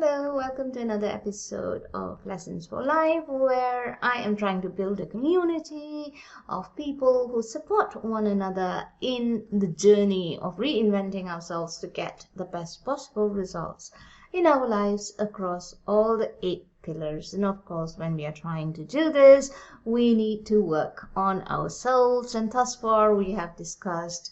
Hello, welcome to another episode of Lessons for Life, where I am trying to build a community of people who support one another in the journey of reinventing ourselves to get the best possible results in our lives across all the 8 pillars. And of course, when we are trying to do this, we need to work on ourselves. And thus far, we have discussed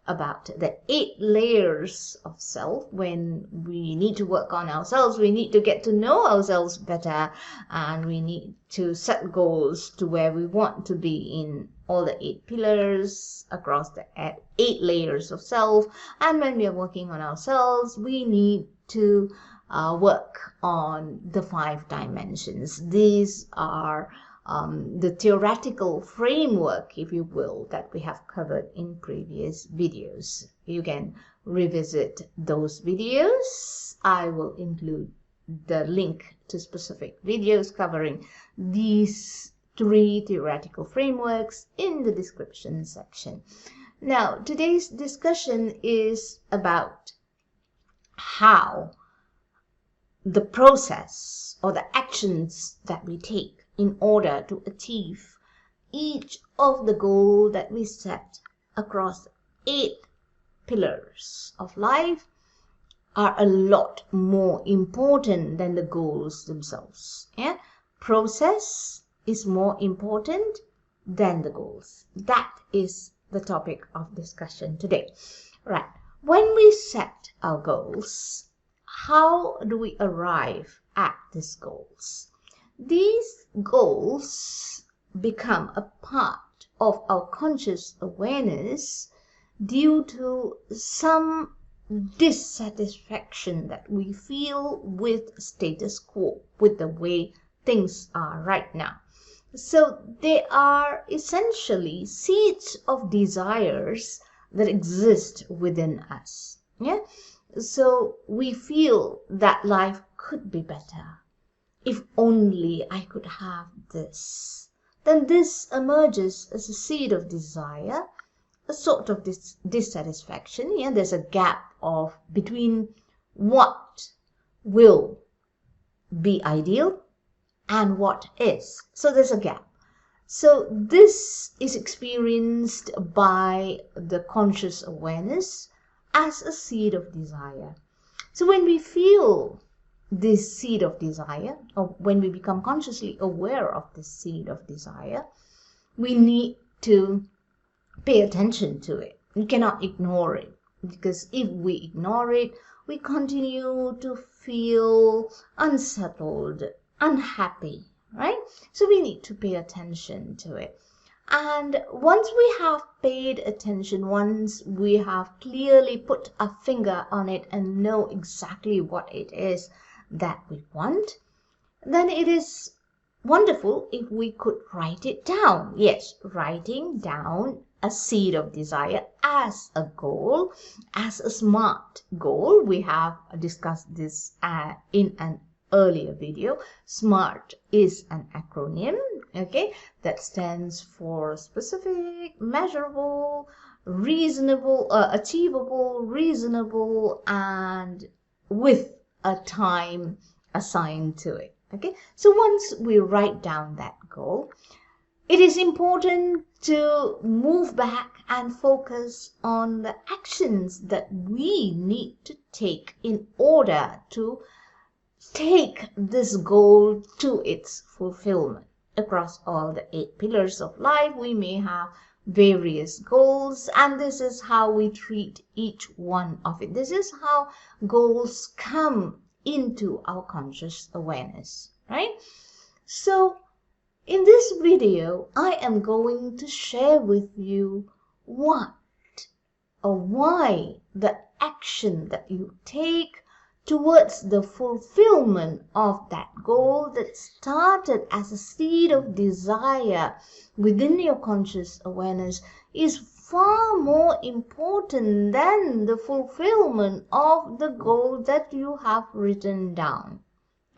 about the 8 layers of self. When we need to work on ourselves, we need to get to know ourselves better, and we need to set goals to where we want to be in all the 8 pillars across the 8 layers of self. And when we are working on ourselves, we need to work on the 5 dimensions. These are the theoretical framework, if you will, that we have covered in previous videos. You can revisit those videos. I will include the link to specific videos covering these 3 theoretical frameworks in the description section. Now, today's discussion is about how the process or the actions that we take in order to achieve each of the goals that we set across 8 pillars of life are a lot more important than the goals themselves. Yeah? Process is more important than the goals. That is the topic of discussion today. Right. When we set our goals, how do we arrive at these goals? These goals become a part of our conscious awareness due to some dissatisfaction that we feel with status quo, with the way things are right now. So they are essentially seeds of desires that exist within us. Yeah? So we feel that life could be better. If only I could have this. Then this emerges as a seed of desire, a sort of dissatisfaction. Yeah, there's a gap between what will be ideal and what is. So there's a gap. So this is experienced by the conscious awareness as a seed of desire. So when we feel this seed of desire, or when we become consciously aware of this seed of desire, we need to pay attention to it. We cannot ignore it, because if we ignore it, we continue to feel unsettled, unhappy, right? So we need to pay attention to it. And once we have paid attention, once we have clearly put a finger on it and know exactly what it is that we want, then it is wonderful if we could write it down. Yes, writing down a seed of desire as a goal, as a SMART goal. We have discussed this in an earlier video. SMART is an acronym, okay, that stands for specific, measurable, reasonable, achievable, reasonable, and with a time assigned to it. Okay, so once we write down that goal, it is important to move back and focus on the actions that we need to take in order to take this goal to its fulfillment. Across all the 8 pillars of life, we may have various goals, and this is how we treat each one of it. This is how goals come into our conscious awareness, right? So in this video, I am going to share with you what or why the action that you take towards the fulfillment of that goal that started as a seed of desire within your conscious awareness is far more important than the fulfillment of the goal that you have written down.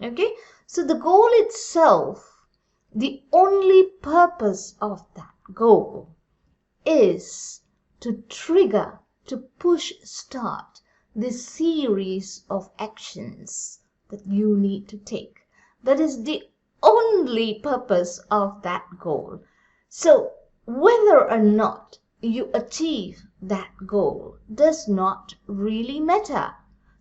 Okay? So the goal itself, the only purpose of that goal is to trigger, to push start this series of actions that you need to take. That is the only purpose of that goal. So whether or not you achieve that goal does not really matter.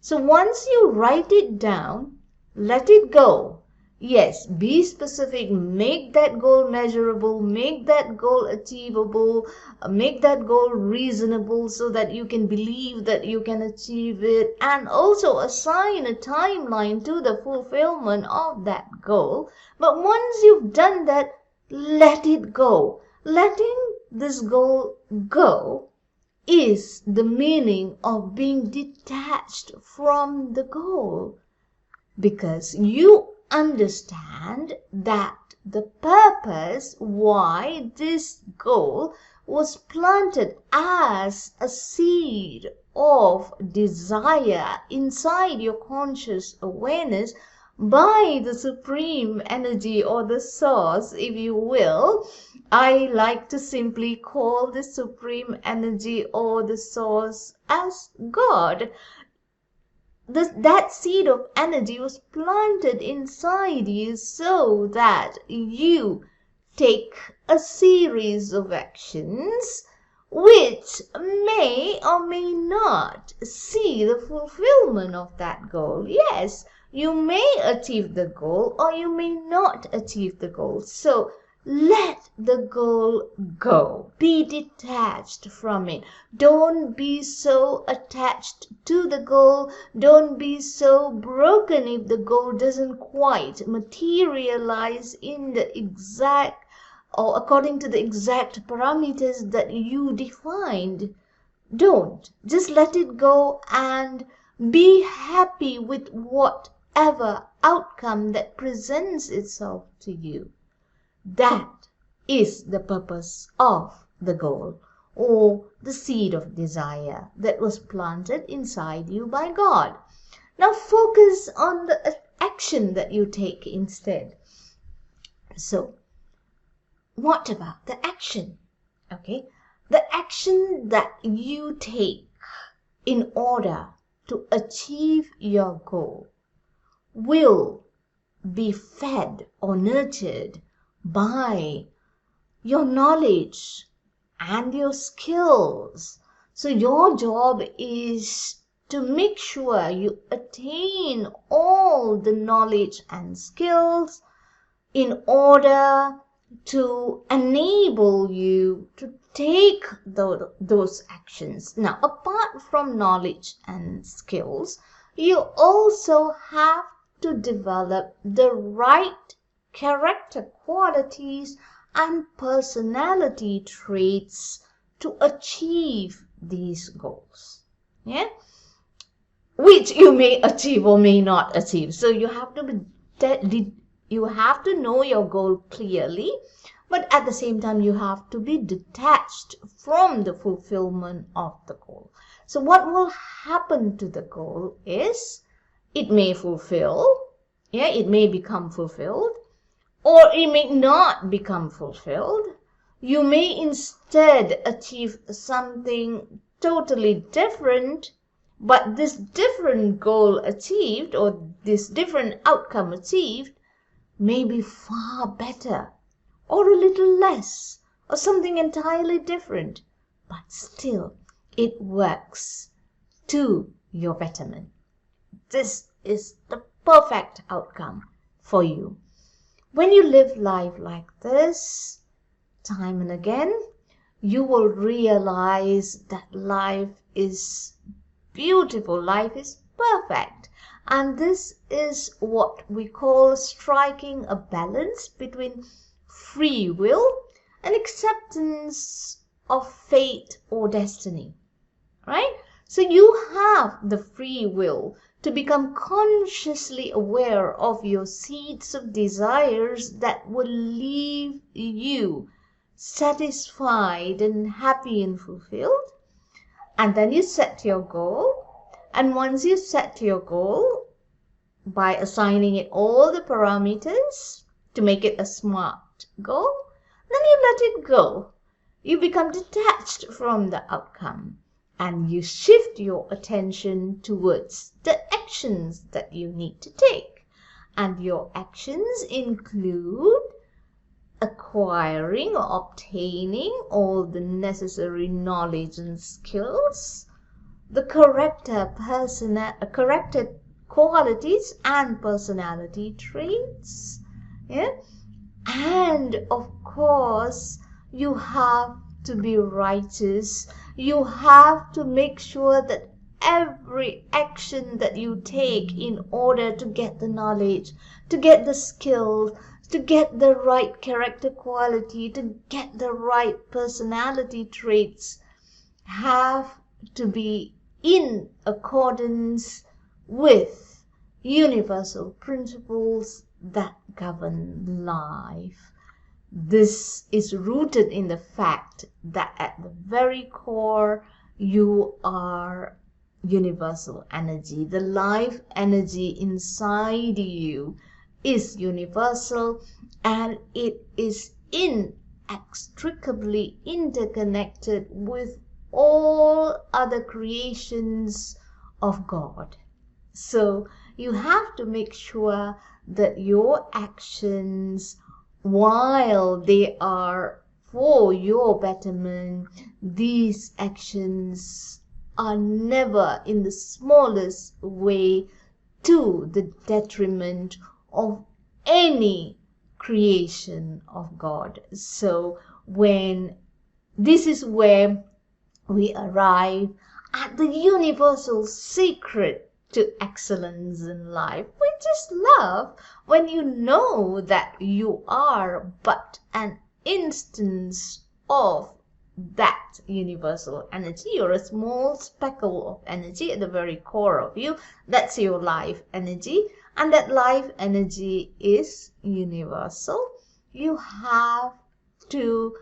So once you write it down, let it go. Yes, be specific, make that goal measurable, make that goal achievable, make that goal reasonable so that you can believe that you can achieve it, and also assign a timeline to the fulfillment of that goal. But once you've done that, let it go. Letting this goal go is the meaning of being detached from the goal, because you understand that the purpose why this goal was planted as a seed of desire inside your conscious awareness by the supreme energy, or the source, if you will. I like to simply call the supreme energy or the source as God. That seed of energy was planted inside you so that you take a series of actions which may or may not see the fulfillment of that goal. Yes, you may achieve the goal or you may not achieve the goal. So let the goal go. Be detached from it. Don't be so attached to the goal. Don't be so broken if the goal doesn't quite materialize in the exact or according to the exact parameters that you defined. Don't. Just let it go and be happy with whatever outcome that presents itself to you. That is the purpose of the goal, or the seed of desire that was planted inside you by God. Now focus on the action that you take instead. So, what about the action? Okay, the action that you take in order to achieve your goal will be fed or nurtured by your knowledge and your skills. So your job is to make sure you attain all the knowledge and skills in order to enable you to take those actions. Now, apart from knowledge and skills, you also have to develop the right character qualities and personality traits to achieve these goals. Yeah, which you may achieve or may not achieve. So you have to know your goal clearly, but at the same time you have to be detached from the fulfillment of the goal. So what will happen to the goal is it may it may become fulfilled, or it may not become fulfilled. You may instead achieve something totally different, but this different goal achieved or this different outcome achieved may be far better or a little less or something entirely different, but still it works to your betterment. This is the perfect outcome for you. When you live life like this, time and again, you will realize that life is beautiful, life is perfect. And this is what we call striking a balance between free will and acceptance of fate or destiny, right? So you have the free will to become consciously aware of your seeds of desires that will leave you satisfied and happy and fulfilled. And then you set your goal. And once you set your goal, by assigning it all the parameters to make it a smart goal, then you let it go. You become detached from the outcome. and you shift your attention towards the actions that you need to take. And your actions include acquiring or obtaining all the necessary knowledge and skills, the correct qualities and personality traits, yeah? And of course, you have to be righteous. You have to make sure that every action that you take in order to get the knowledge, to get the skills, to get the right character quality, to get the right personality traits, have to be in accordance with universal principles that govern life. This is rooted in the fact that at the very core, you are universal energy. The life energy inside you is universal, and it is inextricably interconnected with all other creations of God. So you have to make sure that your actions, while they are for your betterment, these actions are never in the smallest way to the detriment of any creation of God. So this is where we arrive at the universal secret to excellence in life, which is love. When you know that you are but an instance of that universal energy, you're a small speckle of energy at the very core of you. That's your life energy, and that life energy is universal. You have to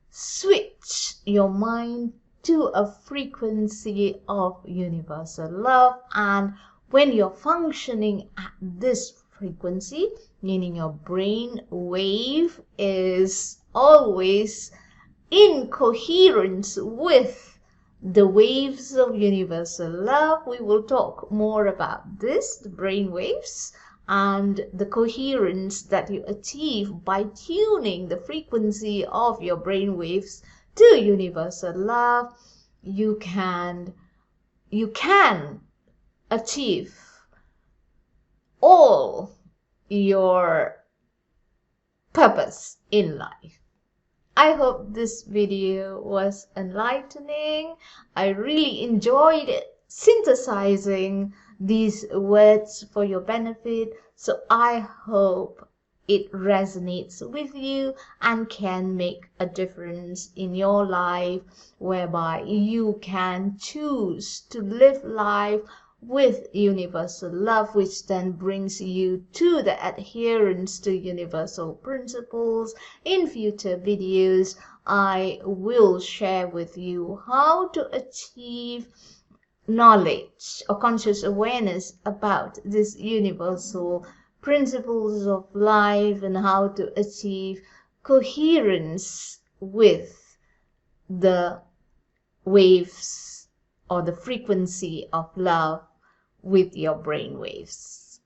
switch your mind to a frequency of universal love, and when you're functioning at this frequency, meaning your brain wave is always in coherence with the waves of universal love. We will talk more about this, the brain waves, and the coherence that you achieve by tuning the frequency of your brain waves to universal love. You can achieve all your purpose in life. I hope this video was enlightening. I really enjoyed synthesizing these words for your benefit. So I hope it resonates with you and can make a difference in your life, whereby you can choose to live life with universal love, which then brings you to the adherence to universal principles. In future videos, I will share with you how to achieve knowledge or conscious awareness about these universal principles of life, and how to achieve coherence with the waves or the frequency of love with your brain waves.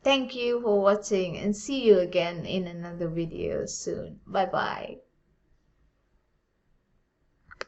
Thank you for watching, and see you again in another video soon. Bye bye.